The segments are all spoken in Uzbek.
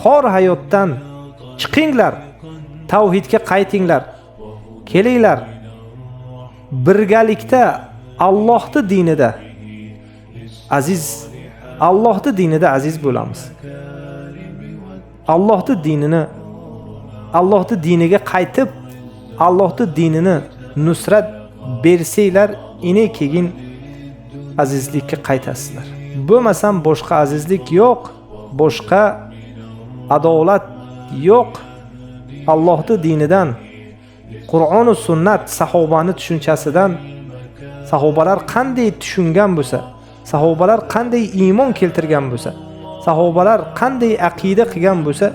Xor hayotdan chiqinglar, tavhidga qaytinglar. Kelinglar. Birgalikda Allohning dinida aziz bo'lamiz. Allohning diniga qaytib, Allohning dinini nusrat bersanglar, keyin azizlikka qaytasizlar. Bo'lmasam boshqa azizlik yo'q, boshqa adolat yo'q. Allohning dinidan, Qur'on va sunnat, sahobani tushunchasidan, sahobalar qanday tushungan bo'lsa, sahobalar qanday iymon keltirgan bo'lsa, sahobalar qanday aqida qilgan bo'lsa,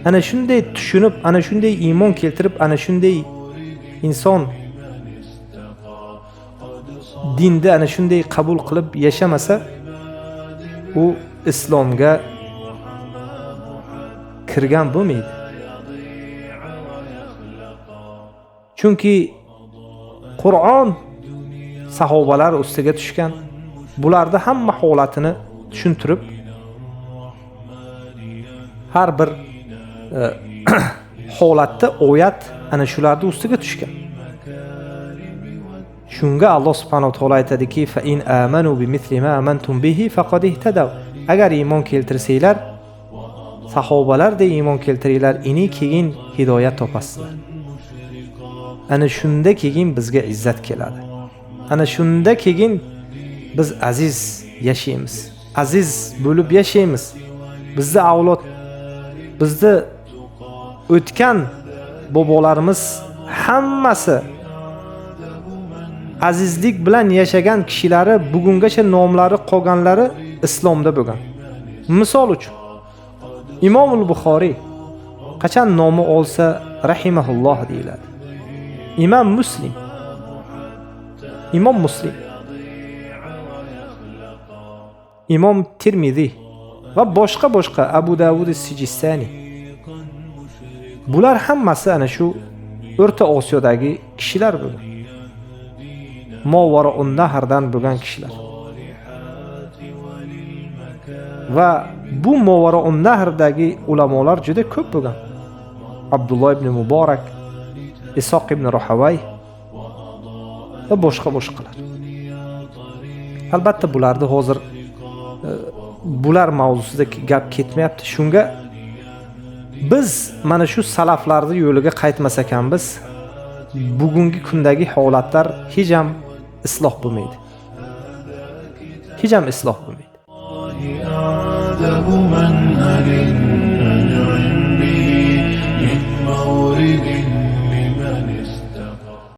ana shunday tushunib, ana shunday iymon keltirib, ana shunday inson dinda ana shunday qabul qilib yashamasa, u islomga kirgan bo'lmaydi. Chunki Qur'on sahobalar ustiga tushgan, bularda hamma holatini tushuntirib, har bir holatda oyat ana shularning ustiga tushgan. Shunga Alloh subhanahu va taolo aytadiki: "Fa in amanu bimithli ma amantum bihi faqad ihtadaw." Agar iymon keltirsanglar, sahobalardek iymon keltiringlar, keyin hidoyat topasizlar. Ana shunda keyin bizga izzat keladi. Ana shunda keyin biz aziz yashaymiz. Aziz bo'lib yashaymiz. Bizning avlod, bizni o'tgan bobolarimiz hammasi azizlik bilan yashagan kishilari, bugungacha nomlari qolganlari islomda bo'lgan. Misol uchun Imom al-Buxoriy qachon nomi olsa rahimahulloh deyiladi. Imom Muslim, Imom Tirmizi va boshqa Abu Davud as-Sijistani. Bular hammasi ana shu O'rta Osiyodagi kishilar bo'lgan. Mavara un-Nahrdan bo'lgan kishilar. Va bu Mavara un-Nahrdagi ulamolar juda ko'p bo'lgan. Abdulloh ibn Muborak, Isoq ibn Rohavay va boshqalar. Albatta bularni hozir bular mavzusida gap ketmayapti. Shunga biz mana shu salaflarning yo'liga qaytmas ekanmiz, bugungi kundagi holatlar hech ham isloh bo'lmaydi. Hech ham isloh bo'lmaydi.